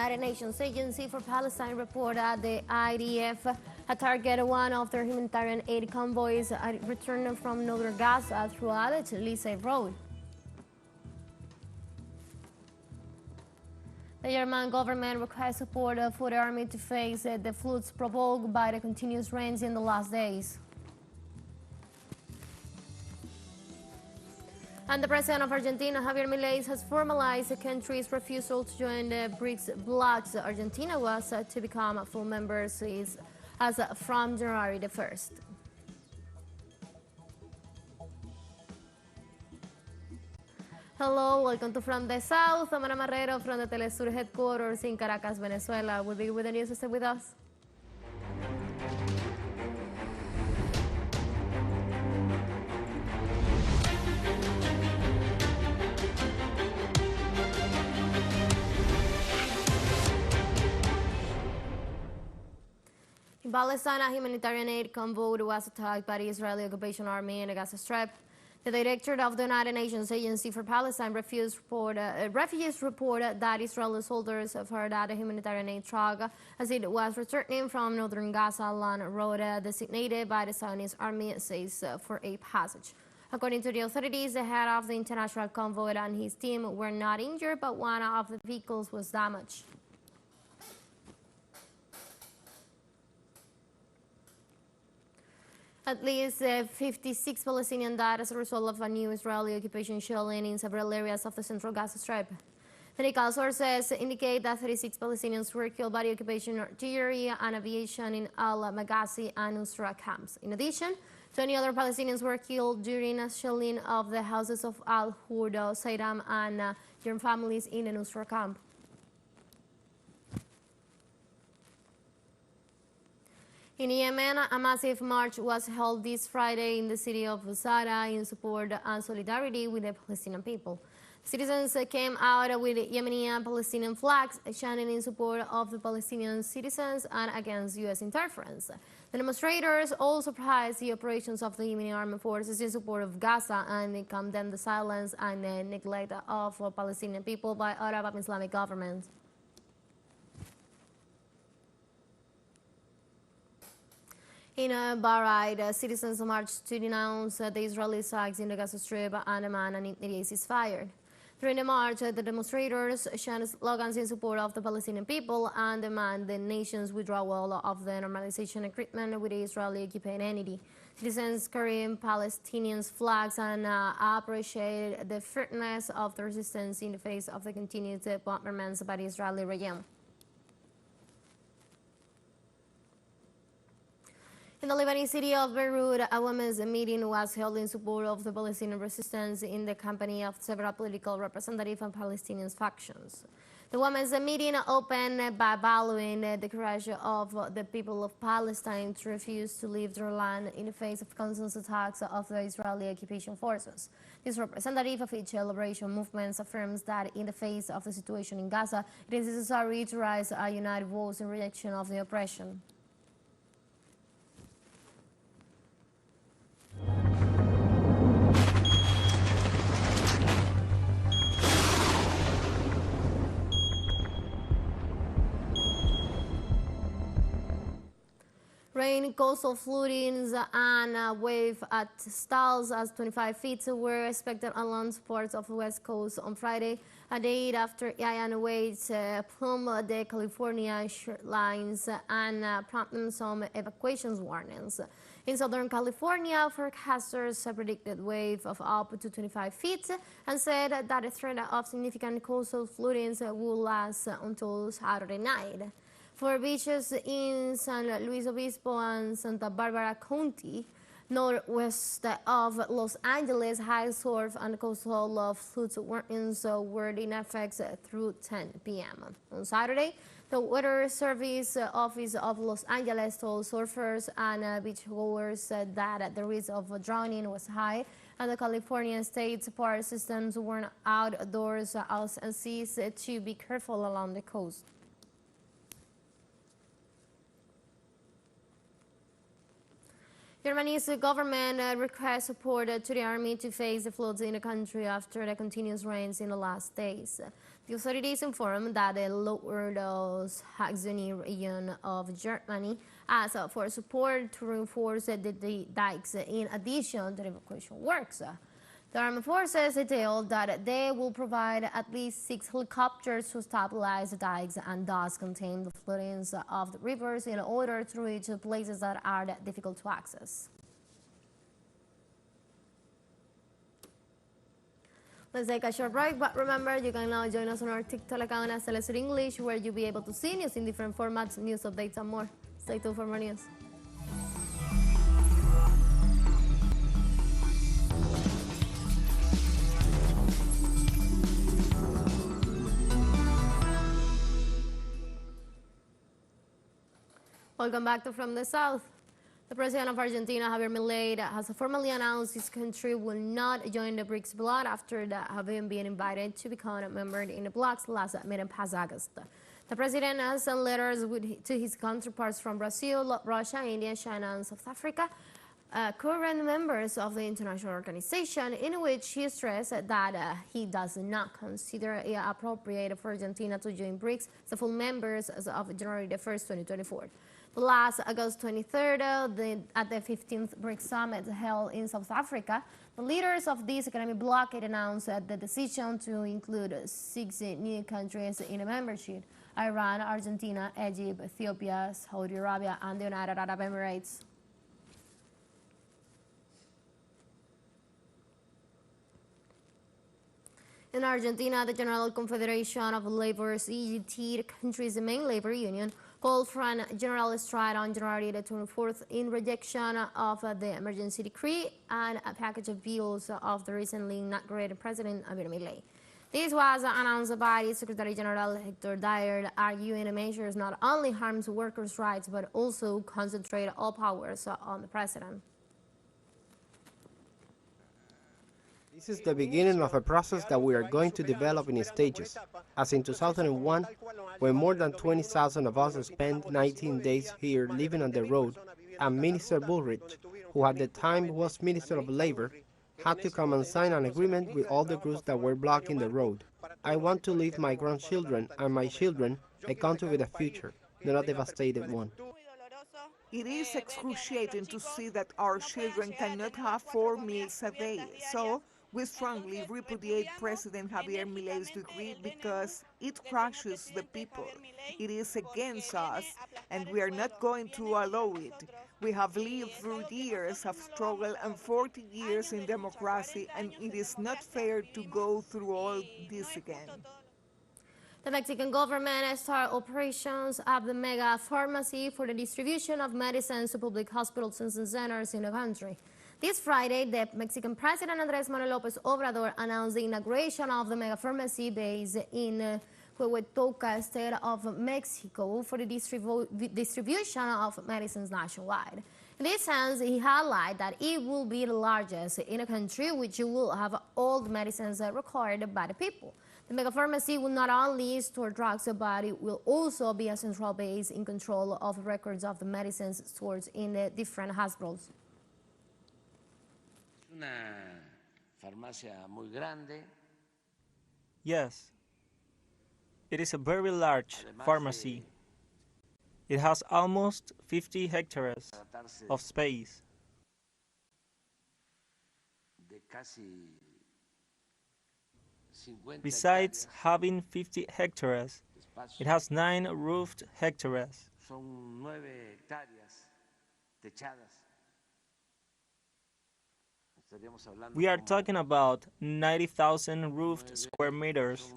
United Nations Agency for Palestine reported that the IDF had targeted one of their humanitarian aid convoys returning from northern Gaza through a teleSUR road. The German government requests support for the army to face the floods provoked by the continuous rains in the last days. And the president of Argentina, Javier Milei, has formalized the country's refusal to join the BRICS bloc. Argentina was to become a full member as from January the 1st. Hello, welcome to From the South. I'm Ana Marrero from the teleSUR headquarters in Caracas, Venezuela. We'll be with the news. Stay with us. In Palestine, a humanitarian aid convoy was attacked by the Israeli occupation army in the Gaza Strip. The director of the United Nations Agency for Palestine refugees reported that Israeli soldiers fired at a humanitarian aid truck as it was returning from northern Gaza along a road designated by the Zionist army says for a passage. According to the authorities, the head of the international convoy and his team were not injured, but one of the vehicles was damaged. At least 56 Palestinians died as a result of a new Israeli occupation shelling in several areas of the central Gaza Strip. Medical sources indicate that 36 Palestinians were killed by the occupation artillery and aviation in Al-Maghazi and Nusra camps. In addition, 20 other Palestinians were killed during a shelling of the houses of Al-Hud, Saydam, and their families in the Nusra camp. In Yemen, a massive march was held this Friday in the city of Gaza in support and solidarity with the Palestinian people. Citizens came out with Yemeni and Palestinian flags, chanting in support of the Palestinian citizens and against U.S. interference. The demonstrators also praised the operations of the Yemeni armed forces in support of Gaza and they condemned the silence and the neglect of Palestinian people by Arab Islamic governments. In Bahrain, citizens marched to denounce the Israeli attacks in the Gaza Strip and demand an immediate ceasefire. During the march, the demonstrators chanted slogans in support of the Palestinian people and demand the nation's withdrawal of the normalization agreement with the Israeli occupying entity. Citizens carrying Palestinian flags and appreciated the firmness of the resistance in the face of the continued bombardments by the Israeli regime. In the Lebanese city of Beirut, a women's meeting was held in support of the Palestinian resistance in the company of several political representatives and Palestinian factions. The women's meeting opened by valuing the courage of the people of Palestine to refuse to leave their land in the face of constant attacks of the Israeli occupation forces. This representative of each liberation movement affirms that in the face of the situation in Gaza, it is necessary to raise a united voice in rejection of the oppression. Rain, coastal floodings, and wave at stalls as 25 feet were expected along parts of the west coast on Friday, a day after Ian waves plumbed the California shorelines and prompted some evacuation warnings. In Southern California, forecasters predicted wave of up to 25 feet and said that the threat of significant coastal floodings will last until Saturday night. For beaches in San Luis Obispo and Santa Barbara County, northwest of Los Angeles, high surf and coastal floods warnings were in effect through 10 p.m. On Saturday, the Weather Service Office of Los Angeles told surfers and beachgoers that the risk of drowning was high, and the California State Park systems warned outdoors and seas to be careful along the coast. Germany's government requests support to the army to face the floods in the country after the continuous rains in the last days. The authorities informed that the lower Saxony region of Germany asked for support to reinforce the dikes in addition to the evacuation works. The armed forces detailed that they will provide at least 6 helicopters to stabilize the dikes and thus contain the floodings of the rivers in order to reach places that are difficult to access. Let's take a short break, but remember, you can now join us on our TikTok account as teleSUR English, where you'll be able to see news in different formats, news updates, and more. Stay tuned for more news. Welcome back to From the South. The president of Argentina, Javier Milei, has formally announced his country will not join the BRICS bloc after having been invited to become a member in the bloc's last meeting past August. The president has sent letters to his counterparts from Brazil, Russia, India, China, and South Africa, current members of the international organization, in which he stressed that he does not consider it appropriate for Argentina to join BRICS as full members as of January 1st, 2024. Last August 23rd, at the 15th BRICS Summit held in South Africa, the leaders of this economic bloc announced the decision to include 6 new countries in the membership: Iran, Argentina, Egypt, Ethiopia, Saudi Arabia, and the United Arab Emirates. In Argentina, the General Confederation of Labor's EGT, the country's main labor union, called for a general strike on January the 24th in rejection of the emergency decree and a package of bills of the recently inaugurated President Javier Milei. This was announced by Secretary General Hector Dyer, arguing the measures not only harms workers' rights but also concentrate all powers on the president. This is the beginning of a process that we are going to develop in stages, as in 2001, when more than 20,000 of us spent 19 days here living on the road, and Minister Bullrich, who at the time was Minister of Labor, had to come and sign an agreement with all the groups that were blocking the road. I want to leave my grandchildren and my children a country with a future, not a devastated one. It is excruciating to see that our children cannot have 4 meals a day, so we strongly repudiate President Javier Milei's decree because it crushes the people. It is against us, and we are not going to allow it. We have lived through years of struggle and 40 years in democracy, and it is not fair to go through all this again. The Mexican government started operations at the mega pharmacy for the distribution of medicines to public hospitals and centers in the country. This Friday, the Mexican President Andrés Manuel López Obrador announced the inauguration of the mega pharmacy based in Huehuetoca, state of Mexico, for the distribution of medicines nationwide. In this sense, he highlighted that it will be the largest in a country which will have all the medicines required by the people. The mega pharmacy will not only store drugs, but it will also be a central base in control of records of the medicines stored in the different hospitals. Yes, it is a very large pharmacy. It has almost 50 hectares of space. Besides having 50 hectares, it has 9 roofed hectares. We are talking about 90,000 roofed square meters.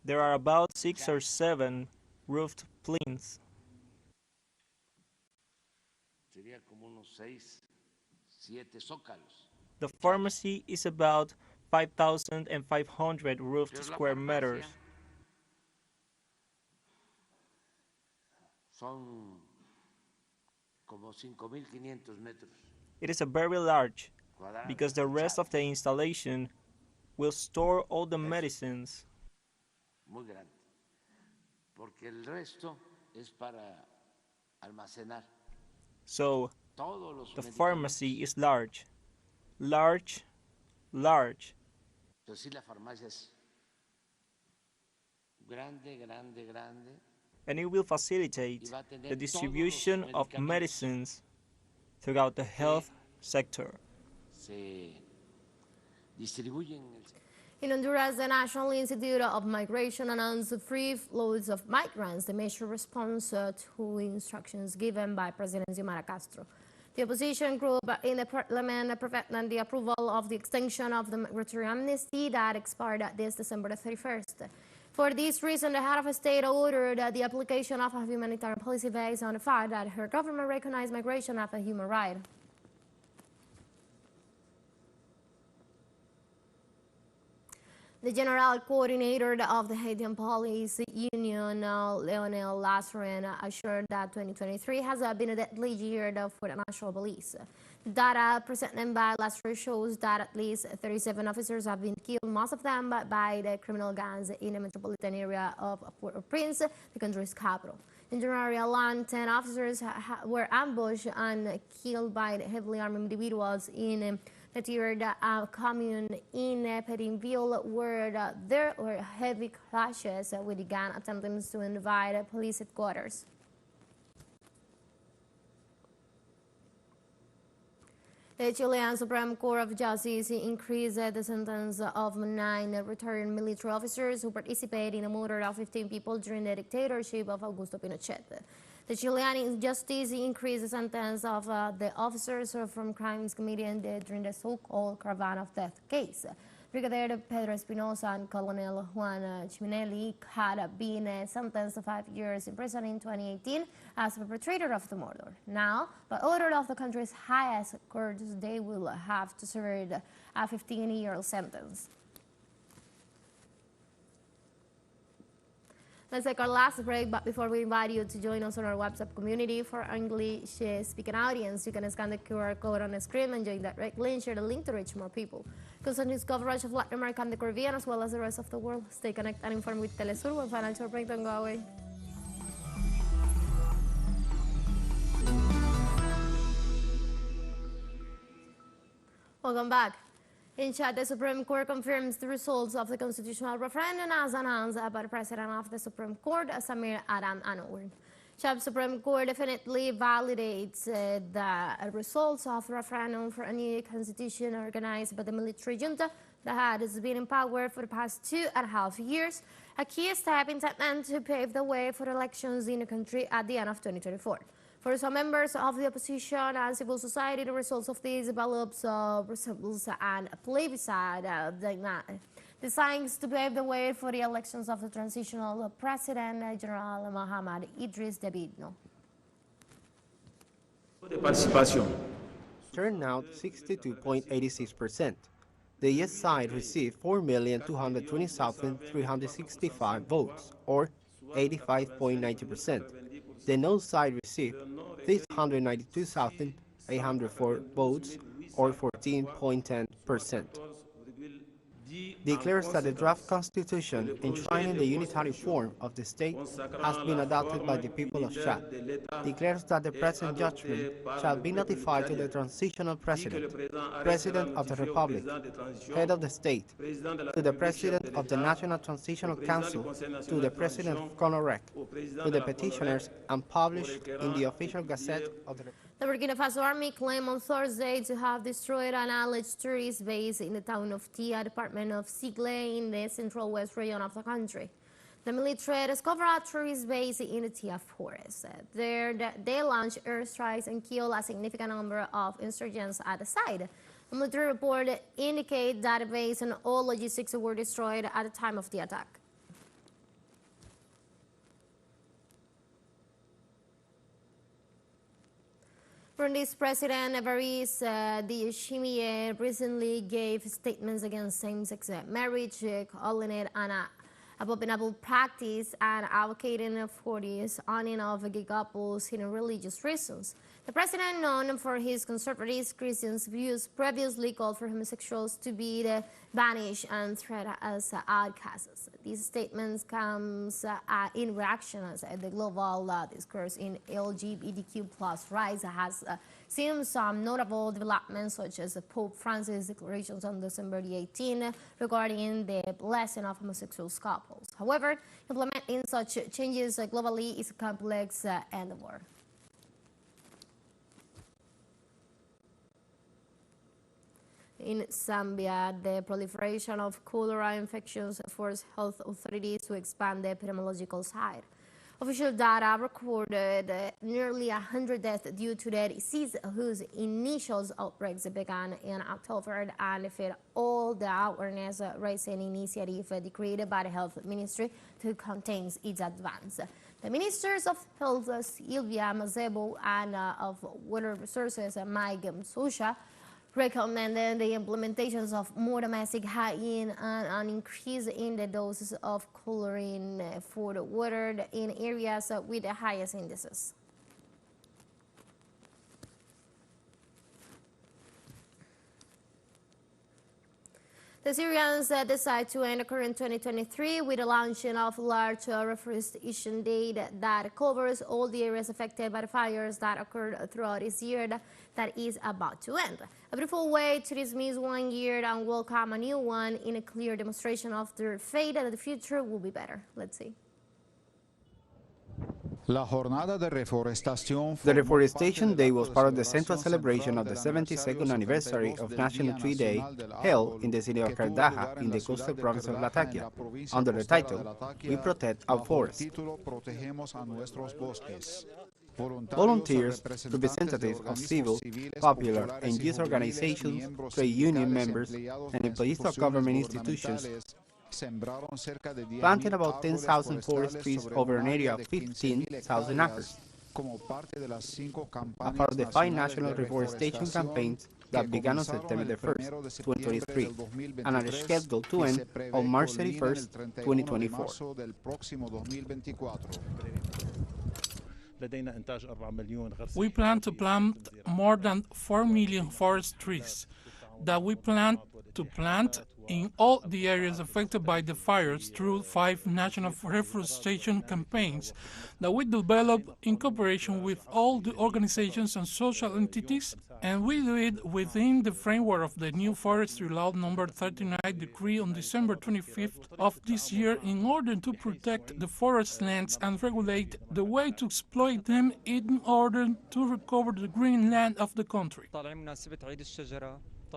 There are about 6 or 7 roofed plinths. The pharmacy is about 5,500 roofed square meters. It is a very large, because the rest of the installation will store all the medicines. So, the pharmacy is large large. And it will facilitate the distribution of medicines throughout the health sector. In Honduras, the National Institute of Migration announced free flows of migrants, the major response to instructions given by President Xiomara Castro. The opposition group in the parliament prevented the approval of the extension of the migratory amnesty that expired this December 31st. For this reason, the head of state ordered the application of a humanitarian policy based on the fact that her government recognized migration as a human right. The general coordinator of the Haitian Police Union, Leonel Lassarin, assured that 2023 has been a deadly year for the National Police. Data presented by Lassarin shows that at least 37 officers have been killed, most of them by the criminal gangs in the metropolitan area of Port-au-Prince, the country's capital. In January alone, 10 officers were ambushed and killed by heavily armed individuals in the third commune in Petitville, where there were heavy clashes with the gang attempting to invade police headquarters. The Chilean Supreme Court of Justice increased the sentence of 9 retired military officers who participated in a murder of 15 people during the dictatorship of Augusto Pinochet. The Chilean justice increased the sentence of the officers from crimes committed during the so-called Caravan of Death case. Brigadier Pedro Espinosa and Colonel Juan Chiminelli had been sentenced to 5 years in prison in 2018 as perpetrator of the murder. Now, by order of the country's highest court, they will have to serve a 15-year sentence. Let's take our last break, but before we invite you to join us on our WhatsApp community for our English-speaking audience, you can scan the QR code on the screen and join directly and share the link to reach more people. Continuous coverage of Latin America and the Caribbean, as well as the rest of the world. Stay connected and informed with teleSUR when financial break don't go away. Welcome back. In Chad, the Supreme Court confirms the results of the constitutional referendum as announced by the President of the Supreme Court, Samir Adam Anwar. Chad Supreme Court definitely validates the results of the referendum for a new constitution organized by the military junta that has been in power for the past 2.5 years, a key step intended to pave the way for elections in the country at the end of 2024. For some members of the opposition and civil society, the results of these ballots resembles an plebiscite designed to pave the way for the elections of the transitional president, General Mohamed Idris Deby Itno. Turnout 62.86%. The yes side received 4,220,365 votes, or 85.90%. The no side received 692,804 votes, or 14.10%. Declares that the draft constitution enshrining the unitary form of the state has been adopted by the people of Chad. Declares that the present judgment shall be notified to the transitional president, President of the Republic, head of the state, to the President of the National Transitional Council, to the President of CONOREC, to the petitioners, and published in the official Gazette of the Republic. The Burkina Faso Army claimed on Thursday to have destroyed an alleged tourist base in the town of Tia, department of Sigle, in the central west region of the country. The military discovered a tourist base in the Tia forest. There, they launched airstrikes and killed a significant number of insurgents at the site. The military report indicates that the base and all logistics were destroyed at the time of the attack. Burundi's President Evariste Ndayishimiye recently gave statements against same-sex marriage, calling it an abominable practice and advocating for this on and off gay couples in religious reasons. The president, known for his conservative Christian views, previously called for homosexuals to be banished and treated as outcasts. These statements come in reaction as the global discourse in LGBTQ+ rights has seen some notable developments, such as Pope Francis' declarations on December 18 regarding the blessing of homosexual couples. However, implementing such changes globally is a complex endeavor. In Zambia, the proliferation of cholera infections forced health authorities to expand the epidemiological side. Official data recorded nearly 100 deaths due to the disease, whose initial outbreaks began in October, and fed all the awareness-raising initiative decreed by the Health Ministry to contain its advance. The Ministers of Health, Sylvia Mazebo, and of Water Resources, Mike Msosha, recommended the implementations of more domestic hygiene and an increase in the doses of chlorine for the water in areas with the highest indices. The Syrians decide to end the current 2023 with the launching of a large reforestation day that covers all the areas affected by the fires that occurred throughout this year that is about to end. A beautiful way to dismiss one year and welcome a new one in a clear demonstration of their faith that the future will be better. Let's see. The Reforestation Day was part of the central celebration of the 72nd anniversary of National Tree Day, held in the city of Cardaja in the coastal province of Latakia, under the title, "We Protect Our Forests." Volunteers, representatives of civil, popular, and youth organizations, trade union members, and employees of government institutions planted about 10,000 forest trees over an area of 15,000 acres, as part of the 5 national reforestation campaigns that began on September 1st, 2023, and are scheduled to end on March 31st, 2024. We plan to plant more than 4 million forest trees that we plan to plant in all the areas affected by the fires through 5 national reforestation campaigns that we develop in cooperation with all the organizations and social entities, and we do it within the framework of the new Forestry Law number 39 decree on December 25th of this year, in order to protect the forest lands and regulate the way to exploit them in order to recover the green land of the country.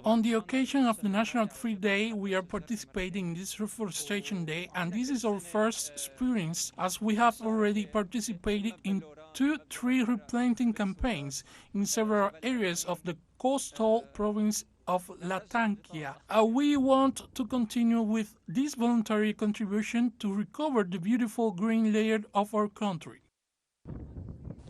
On the occasion of the National Tree Day, we are participating in this Reforestation Day, and this is our first experience, as we have already participated in 2 tree replanting campaigns in several areas of the coastal province of Latakia. We want to continue with this voluntary contribution to recover the beautiful green layer of our country.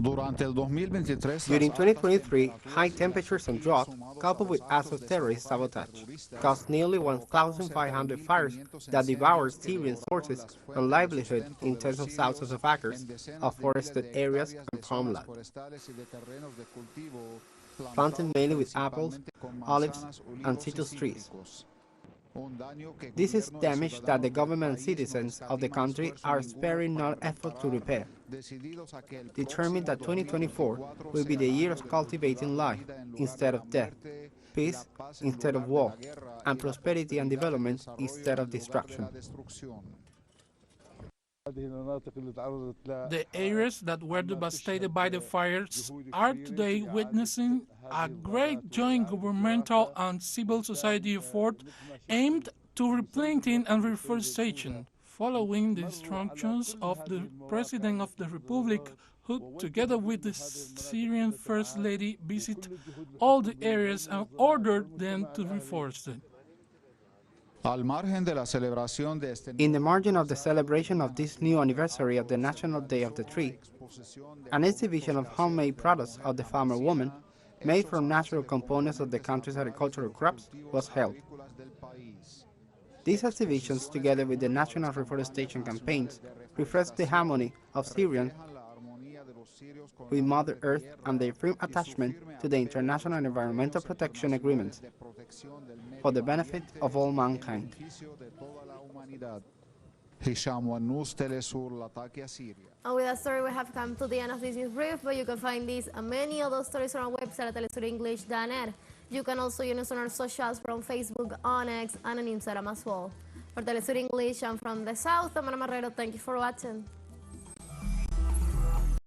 During 2023, high temperatures and drought, coupled with acts of terrorist sabotage, caused nearly 1,500 fires that devoured Syrian sources and livelihood in tens of thousands of acres of forested areas and farmland, planted mainly with apples, olives, and citrus trees. This is damage that the government and citizens of the country are sparing no effort to repair, determined that 2024 will be the year of cultivating life instead of death, peace instead of war, and prosperity and development instead of destruction. The areas that were devastated by the fires are today witnessing a great joint governmental and civil society effort aimed to replanting and reforestation, following the instructions of the President of the Republic, who, together with the Syrian First Lady, visit all the areas and ordered them to reforest them. In the margin of the celebration of this new anniversary of the National Day of the Tree, an exhibition of homemade products of the farmer woman, made from natural components of the country's agricultural crops, was held. These exhibitions, together with the national reforestation campaigns, reflect the harmony of Syrians with Mother Earth and their firm attachment to the international environmental protection agreements for the benefit of all mankind. And with that story, we have come to the end of this news brief, but you can find these and many other stories on our website at telesurenglish.net. You can also join us on our socials from Facebook, on X, and on Instagram as well. For Telesur English and from the South, I'm Ana Marrero. Thank you for watching.